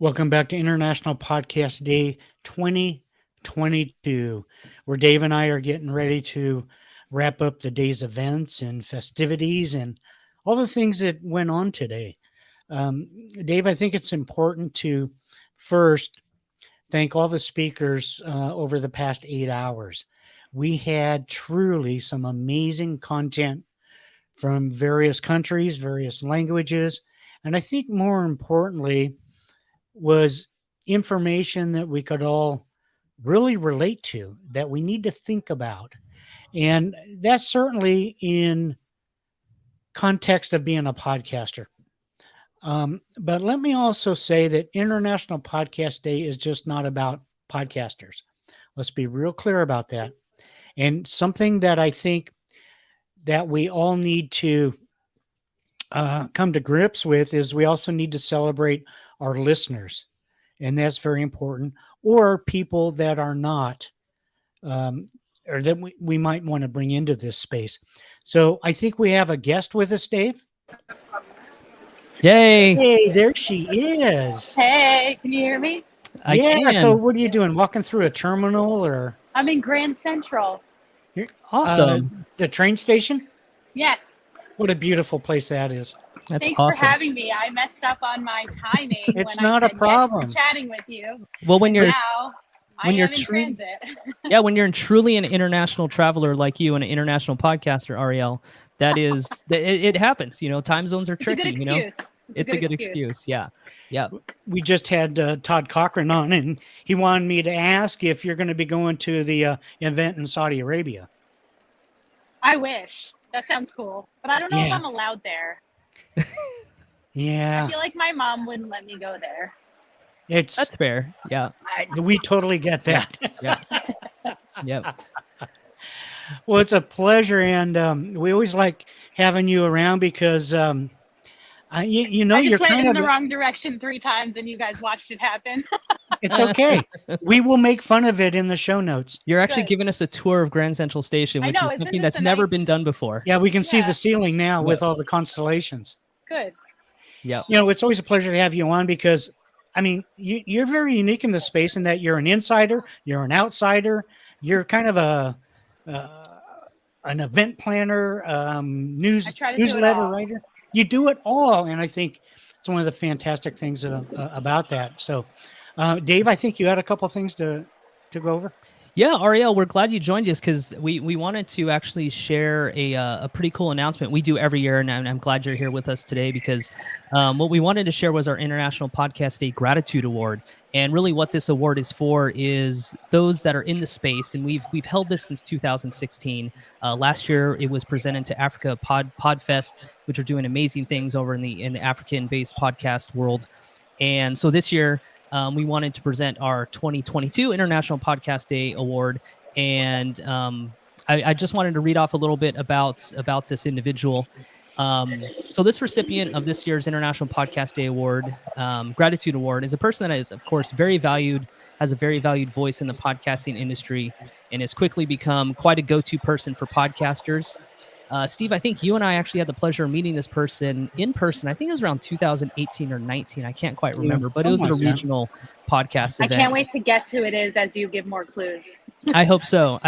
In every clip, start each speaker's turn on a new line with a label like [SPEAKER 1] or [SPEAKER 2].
[SPEAKER 1] Welcome back to International Podcast Day 2022, where Dave and I are getting ready to wrap up the day's events and festivities and all the things that went on today. Dave, I think it's important to first thank all the speakers over the past 8 hours. We had truly some amazing content from various countries, various languages, and I think more importantly, was information that we could all really relate to, that we need to think about. And that's certainly in context of being a podcaster. But let me also say that International Podcast Day is just not about podcasters. Let's be real clear about that. And something that I think that we all need to come to grips with is we also need to celebrate our listeners, and that's very important, or people that are not, or that we might want to bring into this space. So I think we have a guest with us, Dave.
[SPEAKER 2] Yay!
[SPEAKER 1] Hey, there she is.
[SPEAKER 3] Hey, can you hear me?
[SPEAKER 2] I can.
[SPEAKER 1] So what are you doing? Walking through a terminal, or
[SPEAKER 3] I'm in Grand Central.
[SPEAKER 2] Awesome.
[SPEAKER 1] the train station?
[SPEAKER 3] Yes.
[SPEAKER 1] What a beautiful place that is.
[SPEAKER 2] That's
[SPEAKER 3] Thanks
[SPEAKER 2] awesome.
[SPEAKER 3] for having me. I messed up on my timing.
[SPEAKER 1] It's
[SPEAKER 3] when
[SPEAKER 1] not
[SPEAKER 3] I
[SPEAKER 1] a
[SPEAKER 3] said
[SPEAKER 1] problem.
[SPEAKER 3] Yes to chatting with you.
[SPEAKER 2] Well, when you're
[SPEAKER 3] Now,
[SPEAKER 2] when
[SPEAKER 3] I
[SPEAKER 2] you're
[SPEAKER 3] am in transit.
[SPEAKER 2] when you're truly an international traveler like you and an international podcaster, Arielle, that is it happens. Time zones are
[SPEAKER 3] It's a
[SPEAKER 2] tricky.
[SPEAKER 3] good excuse.
[SPEAKER 2] It's a good excuse. Yeah.
[SPEAKER 1] We just had Todd Cochran on, and he wanted me to ask if you're going to be going to the event in Saudi Arabia.
[SPEAKER 3] I wish. That sounds cool. But I don't know if
[SPEAKER 1] Yeah.
[SPEAKER 3] I'm allowed there.
[SPEAKER 1] Yeah,
[SPEAKER 3] I feel like my mom wouldn't let me go there.
[SPEAKER 2] That's fair. Yeah.
[SPEAKER 1] We totally get that.
[SPEAKER 2] Yeah.
[SPEAKER 1] Well, it's a pleasure, and we always like having you around because you
[SPEAKER 3] I
[SPEAKER 1] you're
[SPEAKER 3] just went
[SPEAKER 1] kind
[SPEAKER 3] in
[SPEAKER 1] of
[SPEAKER 3] the wrong direction 3 times and you guys watched it happen.
[SPEAKER 1] it's okay. We will make fun of it in the show notes.
[SPEAKER 2] You're actually
[SPEAKER 3] Good.
[SPEAKER 2] giving us a tour of Grand Central Station,
[SPEAKER 3] I
[SPEAKER 2] which
[SPEAKER 3] know,
[SPEAKER 2] is
[SPEAKER 3] isn't
[SPEAKER 2] something
[SPEAKER 3] this
[SPEAKER 2] that's
[SPEAKER 3] a
[SPEAKER 2] never
[SPEAKER 3] nice-
[SPEAKER 2] been done before.
[SPEAKER 1] Yeah, we can see
[SPEAKER 3] Yeah.
[SPEAKER 1] the ceiling now with all the constellations.
[SPEAKER 3] Good.
[SPEAKER 2] Yeah.
[SPEAKER 1] It's always a pleasure to have you on because, I mean, you're very unique in the space in that you're an insider, you're an outsider, you're kind of an event planner,
[SPEAKER 3] I try to do it
[SPEAKER 1] newsletter
[SPEAKER 3] all.
[SPEAKER 1] writer. You do it all, and I think it's one of the fantastic things about that. So, Dave, I think you had a couple of things to go over.
[SPEAKER 2] Yeah, Arielle, we're glad you joined us because we wanted to actually share a pretty cool announcement we do every year, and I'm glad you're here with us today because what we wanted to share was our International Podcast Day Gratitude Award, and really what this award is for is those that are in the space, and we've held this since 2016. Last year, it was presented to Africa Podfest, which are doing amazing things over in the African-based podcast world, and so this year. We wanted to present our 2022 International Podcast Day Award, and I just wanted to read off a little bit about this individual. So this recipient of this year's International Podcast Day Award, Gratitude Award, is a person that is, of course, very valued, has a very valued voice in the podcasting industry, and has quickly become quite a go-to person for podcasters. Steve, I think you and I actually had the pleasure of meeting this person in person. I think it was around 2018 or 19. I can't quite remember, but it was at a regional podcast event.
[SPEAKER 3] I can't wait to guess who it is as you give more clues.
[SPEAKER 2] I hope so.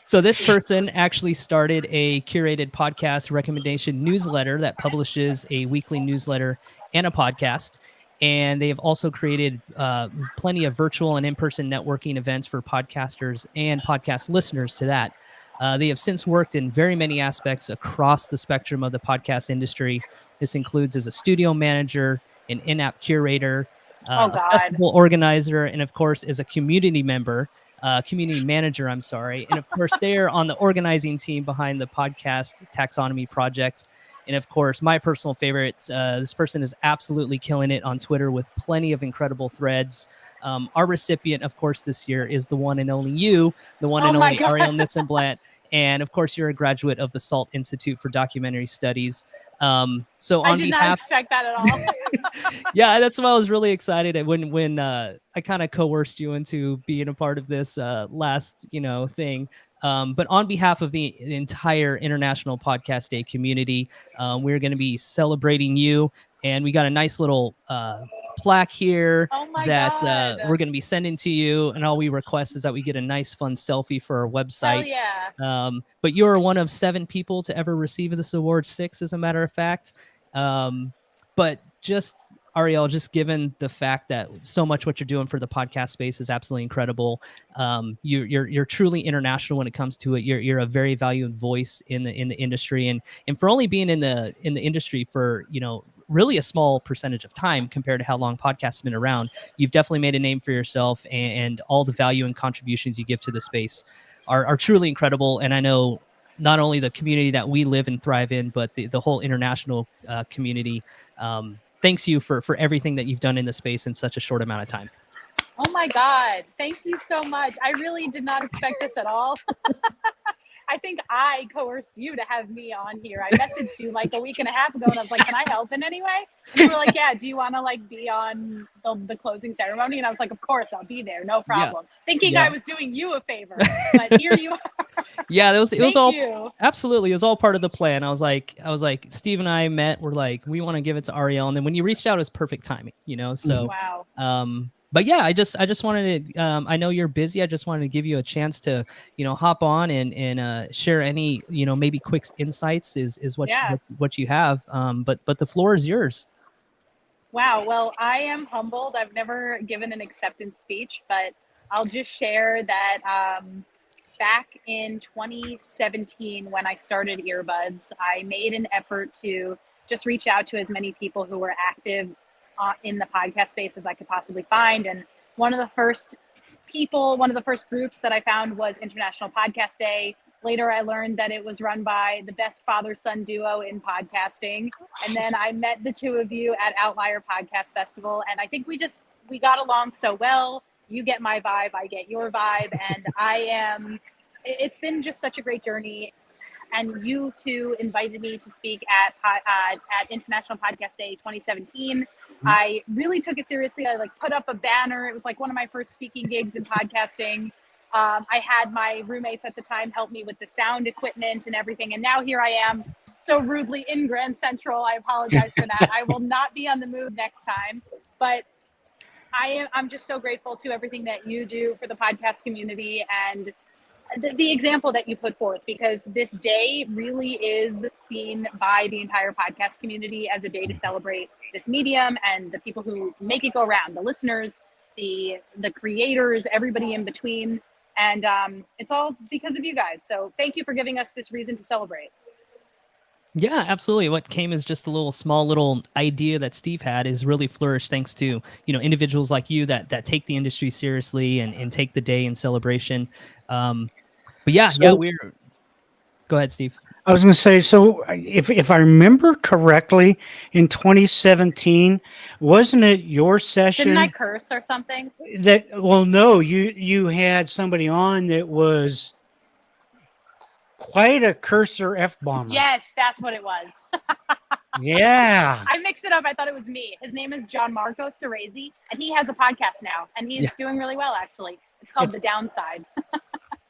[SPEAKER 2] So this person actually started a curated podcast recommendation newsletter that publishes a weekly newsletter and a podcast. And they have also created plenty of virtual and in-person networking events for podcasters and podcast listeners to that. They have since worked in very many aspects across the spectrum of the podcast industry. This includes as a studio manager, an in-app curator, a festival organizer, and of course, as a community manager, I'm sorry. And of course, they're on the organizing team behind the podcast taxonomy project. And of course, my personal favorite, this person is absolutely killing it on Twitter with plenty of incredible threads. Our recipient, of course, this year is the one and only you, the one and only Arielle Nissenblatt. And of course, you're a graduate of the SALT Institute for Documentary Studies. So on
[SPEAKER 3] I did not expect that at all.
[SPEAKER 2] Yeah, that's why I was really excited when I kind of coerced you into being a part of this last thing. But on behalf of the entire International Podcast Day community, we're going to be celebrating you, and we got a nice little plaque here
[SPEAKER 3] Oh my
[SPEAKER 2] that
[SPEAKER 3] God.
[SPEAKER 2] we're going to be sending to you. And all we request is that we get a nice, fun selfie for our
[SPEAKER 3] Hell
[SPEAKER 2] website.
[SPEAKER 3] yeah.
[SPEAKER 2] But you're one of 7 people to ever receive this award, 6 as a matter of fact. But just Arielle, just given the fact that so much what you're doing for the podcast space is absolutely incredible. You're truly international when it comes to it. You're a very valued voice in the industry, and for only being in the industry for really a small percentage of time compared to how long podcasts have been around, you've definitely made a name for yourself, and all the value and contributions you give to the space are truly incredible. And I know not only the community that we live and thrive in, but the whole international community thanks you for everything that you've done in the space in such a short amount of time.
[SPEAKER 3] Oh my God. Thank you so much. I really did not expect this at all. I think I coerced you to have me on here. I messaged you like a week and a half ago and I was like, can I help in any way? And you were like, yeah, do you want to like be on the closing ceremony? And I was like, of course, I'll be there. No problem. Thinking I was doing you a favor, but here you are.
[SPEAKER 2] Yeah, it was all
[SPEAKER 3] you.
[SPEAKER 2] Absolutely. It was all part of the plan. I was like, Steve and I met, we're like, we want to give it to Arielle. And then when you reached out, it was perfect timing, so,
[SPEAKER 3] wow.
[SPEAKER 2] But yeah, I just wanted to, I know you're busy. I just wanted to give you a chance to, hop on and share any, maybe quick insights is what you have. But the floor is yours.
[SPEAKER 3] Wow. Well, I am humbled. I've never given an acceptance speech, but I'll just share that back in 2017, when I started Earbuds, I made an effort to just reach out to as many people who were active in the podcast space as I could possibly find. And one of the first groups that I found was International Podcast Day. Later, I learned that it was run by the best father-son duo in podcasting. And then I met the two of you at Outlier Podcast Festival. And I think we got along so well. You get my vibe, I get your vibe. And it's been just such a great journey. And you two invited me to speak at International Podcast Day 2017. I really took it seriously. I put up a banner. It was one of my first speaking gigs in podcasting. I had my roommates at the time help me with the sound equipment and everything. And now here I am, so rudely in Grand Central. I apologize for that. I will not be on the move next time. But I'm just so grateful to everything that you do for the podcast community and the example that you put forth, because this day really is seen by the entire podcast community as a day to celebrate this medium and the people who make it go around, the listeners, the creators, everybody in between. And it's all because of you guys. So thank you for giving us this reason to celebrate.
[SPEAKER 2] Yeah, absolutely. What came as just a small little idea that Steve had is really flourished thanks to, individuals like you that take the industry seriously and take the day in celebration. But yeah, go ahead, Steve.
[SPEAKER 1] I was going to say, so if I remember correctly, in 2017, wasn't it your session?
[SPEAKER 3] Didn't I curse or something?
[SPEAKER 1] No, you had somebody on that was quite a cursor F-bomber.
[SPEAKER 3] Yes, that's what it was.
[SPEAKER 1] Yeah.
[SPEAKER 3] I mixed it up. I thought it was me. His name is John Marco Cerezi, and he has a podcast now, and he's doing really well, actually. It's called The Downside.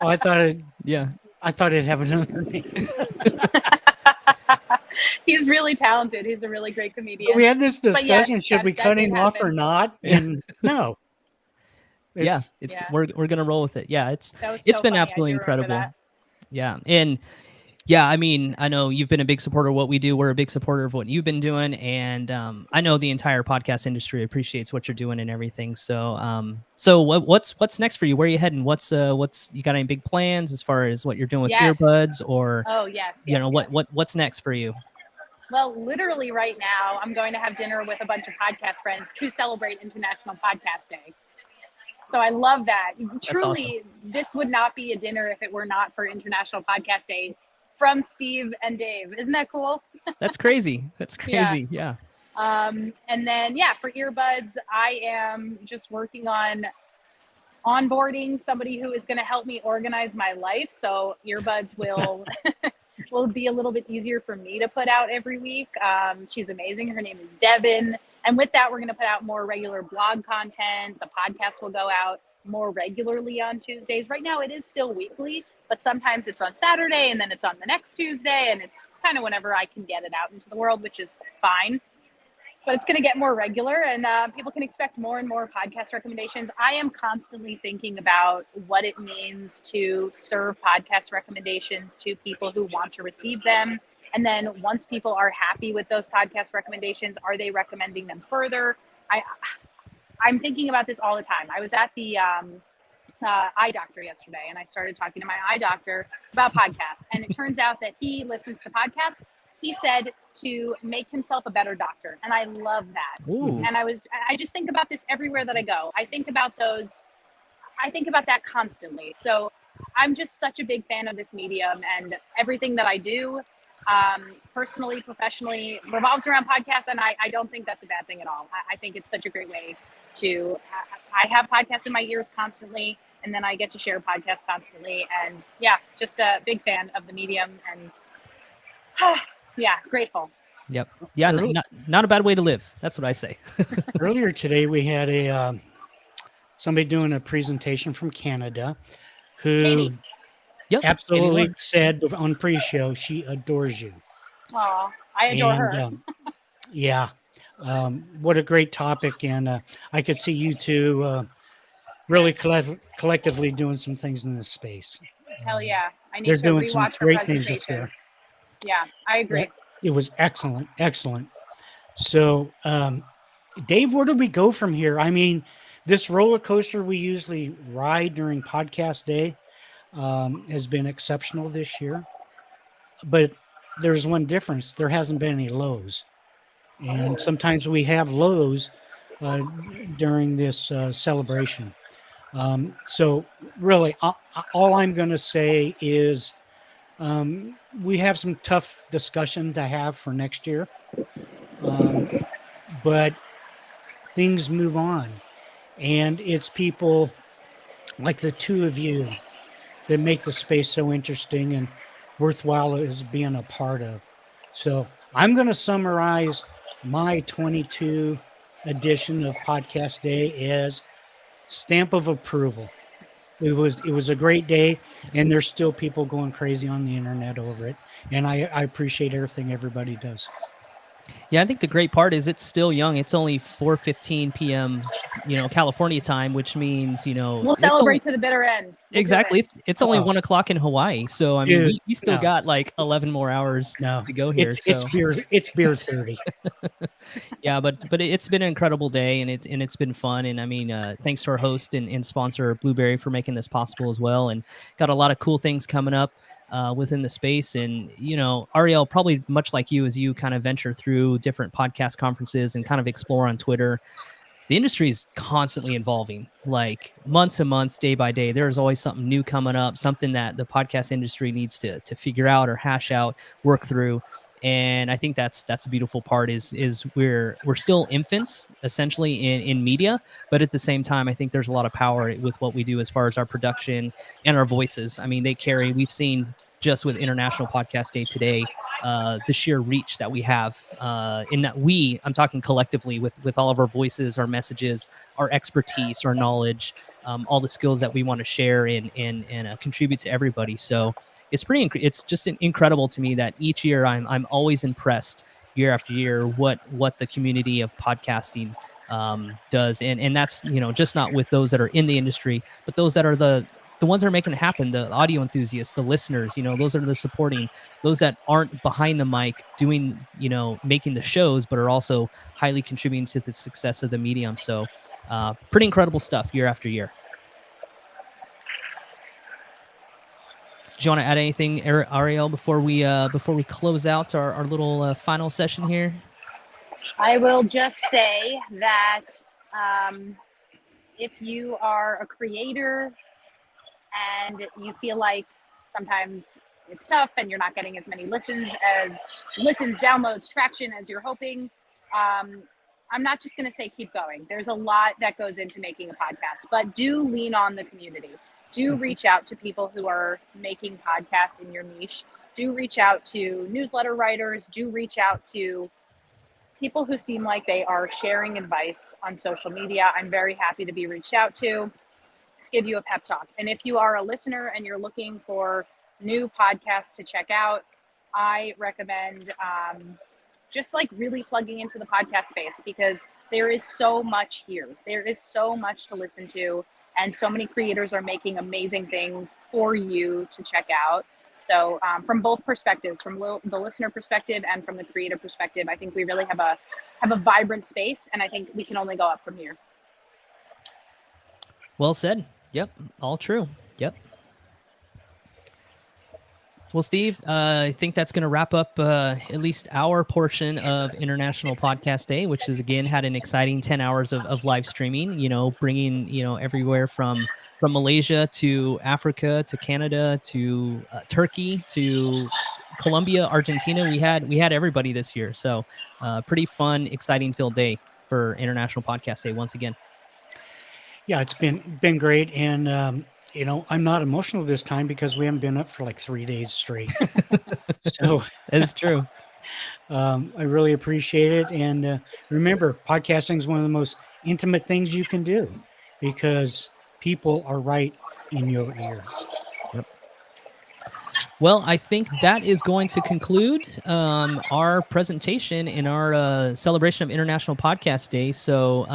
[SPEAKER 1] Oh, I thought it'd have another name.
[SPEAKER 3] He's really talented. He's a really great comedian.
[SPEAKER 1] We had this discussion: should we cut him off or not? And no.
[SPEAKER 2] We're gonna roll with it. Yeah, it's been
[SPEAKER 3] funny.
[SPEAKER 2] absolutely incredible. Yeah, and yeah, I mean, I know you've been a big supporter of what we do. We're a big supporter of what you've been doing, and I know the entire podcast industry appreciates what you're doing and everything. So, what's next for you? Where are you heading? What's you got any big plans as far as what you're doing with Earbuds, or what's next for you?
[SPEAKER 3] Well, literally right now, I'm going to have dinner with a bunch of podcast friends to celebrate International Podcast Day. So I love that. Truly, awesome. This would not be a dinner if it were not for International Podcast Day from Steve and Dave. Isn't that cool?
[SPEAKER 2] That's crazy. That's crazy. Yeah.
[SPEAKER 3] And then, for Earbuds, I am just working on onboarding somebody who is going to help me organize my life. So Earbuds will will be a little bit easier for me to put out every week. She's amazing. Her name is Devin. And with that, we're going to put out more regular blog content. The podcast will go out more regularly on Tuesdays. Right now, it is still weekly, but sometimes it's on Saturday and then it's on the next Tuesday. And it's kind of whenever I can get it out into the world, which is fine. but it's going to get more regular, and people can expect more and more podcast recommendations. I am constantly thinking about what it means to serve podcast recommendations to people who want to receive them. And then once people are happy with those podcast recommendations, are they recommending them further? I'm thinking about this all the time. I was at the eye doctor yesterday, and I started talking to my eye doctor about podcasts. And it turns out that he listens to podcasts. He said to make himself a better doctor, and I love that.
[SPEAKER 2] Ooh.
[SPEAKER 3] And I just think about this everywhere that I go. I think about that constantly. So I'm just such a big fan of this medium, and everything that I do, personally, professionally, revolves around podcasts. And I don't think that's a bad thing at all. I think it's such a great way to, I have podcasts in my ears constantly, and then I get to share podcasts constantly. And yeah, just a big fan of the medium, and yeah, grateful.
[SPEAKER 2] Yep. Yeah. Not a bad way to live. That's what I say.
[SPEAKER 1] Earlier today, we had somebody doing a presentation from Canada who
[SPEAKER 3] Katie.
[SPEAKER 2] Yep.
[SPEAKER 1] absolutely
[SPEAKER 2] Katie
[SPEAKER 1] said on pre-show she adores you.
[SPEAKER 3] Oh, I adore her.
[SPEAKER 1] Yeah. What a great topic. And I could see you two really collectively doing some things in this space.
[SPEAKER 3] Hell yeah. I need
[SPEAKER 1] They're
[SPEAKER 3] to
[SPEAKER 1] doing some
[SPEAKER 3] rewatch her
[SPEAKER 1] great things up
[SPEAKER 3] presentation.
[SPEAKER 1] there.
[SPEAKER 3] Yeah, I agree.
[SPEAKER 1] It was excellent. Excellent. So, Dave, where do we go from here? I mean, this roller coaster we usually ride during podcast day has been exceptional this year. But there's one difference. There hasn't been any lows. And sometimes we have lows during this celebration. So really, all I'm going to say is we have some tough discussion to have for next year. But things move on. And it's people like the two of you that make the space so interesting and worthwhile as being a part of. So I'm going to summarize my 22 edition of Podcast Day as stamp of approval. It was a great day, and there's still people going crazy on the internet over it. And I appreciate everything everybody does.
[SPEAKER 2] Yeah, I think the great part is it's still young. It's only 4:15 p.m. California time, which means
[SPEAKER 3] we'll celebrate to the bitter end.
[SPEAKER 2] Exactly. It's only 1 o'clock in Hawaii, so I mean, we still got like 11 more hours to go here.
[SPEAKER 1] It's beer 30.
[SPEAKER 2] Yeah, but it's been an incredible day, and it's been fun. And I mean, thanks to our host and sponsor Blueberry for making this possible as well. And got a lot of cool things coming up within the space. And Arielle, probably much like you, as you kind of venture through different podcast conferences and kind of explore on Twitter, the industry is constantly evolving, like months and months, day by day. There's always something new coming up, something that the podcast industry needs to figure out or hash out, work through. And I think that's a beautiful part is we're still infants essentially in media, but at the same time, I think there's a lot of power with what we do as far as our production and our voices. I mean, we've seen just with International Podcast Day today, the sheer reach that we have in that I'm talking collectively with all of our voices, our messages, our expertise, our knowledge, all the skills that we want to share and contribute to everybody. So it's just incredible to me that each year I'm always impressed year after year what the community of podcasting does. And that's, just not with those that are in the industry, but those that are the ones that are making it happen, the audio enthusiasts, the listeners, those are the supporting, those that aren't behind the mic doing, making the shows, but are also highly contributing to the success of the medium. So pretty incredible stuff year after year. Do you want to add anything, Arielle, before we close out our little final session here?
[SPEAKER 3] I will just say that if you are a creator and you feel like sometimes it's tough and you're not getting as many listens, downloads, traction as you're hoping, I'm not just going to say keep going. There's a lot that goes into making a podcast, but do lean on the community. Do reach out to people who are making podcasts in your niche. Do reach out to newsletter writers. Do reach out to people who seem like they are sharing advice on social media. I'm very happy to be reached out to give you a pep talk. And if you are a listener and you're looking for new podcasts to check out, I recommend just like really plugging into the podcast space, because there is so much here. There is so much to listen to, and so many creators are making amazing things for you to check out. So from both perspectives, from the listener perspective and from the creator perspective, I think we really have a vibrant space, and I think we can only go up from here.
[SPEAKER 2] Well said. Yep. All true. Yep. Well, Steve, I think that's going to wrap up at least our portion of International Podcast Day, which is, again, had an exciting 10 hours of live streaming, bringing, everywhere from Malaysia to Africa to Canada to Turkey to Colombia, Argentina. We had everybody this year. So pretty fun, exciting filled day for International Podcast Day once again.
[SPEAKER 1] Yeah, it's been great. And, I'm not emotional this time because we haven't been up for like 3 days straight. So
[SPEAKER 2] It's true.
[SPEAKER 1] I really appreciate it. And remember, podcasting is one of the most intimate things you can do because people are right in your ear.
[SPEAKER 2] Well, I think that is going to conclude our presentation in our celebration of International Podcast Day. So,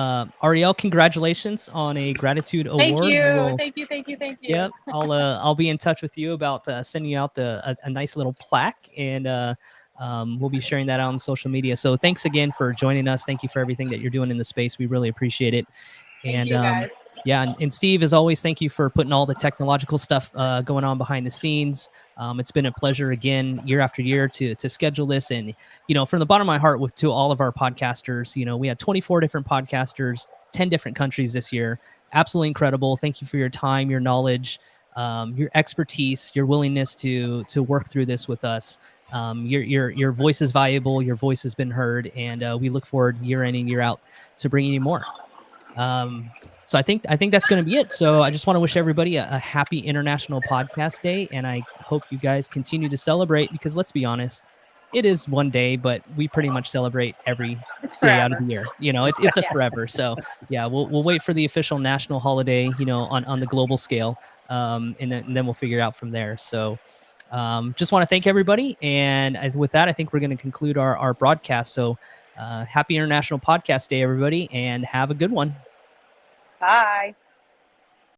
[SPEAKER 2] Arielle, congratulations on a gratitude award.
[SPEAKER 3] Thank you. Thank you.
[SPEAKER 2] Yep, I'll be in touch with you about sending you out a nice little plaque, and we'll be sharing that out on social media. So, thanks again for joining us. Thank you for everything that you're doing in the space. We really appreciate it.
[SPEAKER 3] Thank you, guys.
[SPEAKER 2] Yeah, and Steve, as always, thank you for putting all the technological stuff going on behind the scenes. It's been a pleasure again, year after year, to schedule this. And from the bottom of my heart, to all of our podcasters, we had 24 different podcasters, 10 different countries this year. Absolutely incredible. Thank you for your time, your knowledge, your expertise, your willingness to work through this with us. Your voice is valuable. Your voice has been heard, and we look forward year in and year out to bringing you more. So I think that's going to be it. So I just want to wish everybody a happy International Podcast Day, and I hope you guys continue to celebrate, because let's be honest, it is one day, but we pretty much celebrate every day out of the year. It's a forever. So yeah, we'll wait for the official national holiday, on the global scale, and then we'll figure it out from there. So just want to thank everybody, and with that, I think we're going to conclude our broadcast. So happy International Podcast Day, everybody, and have a good one.
[SPEAKER 3] Bye.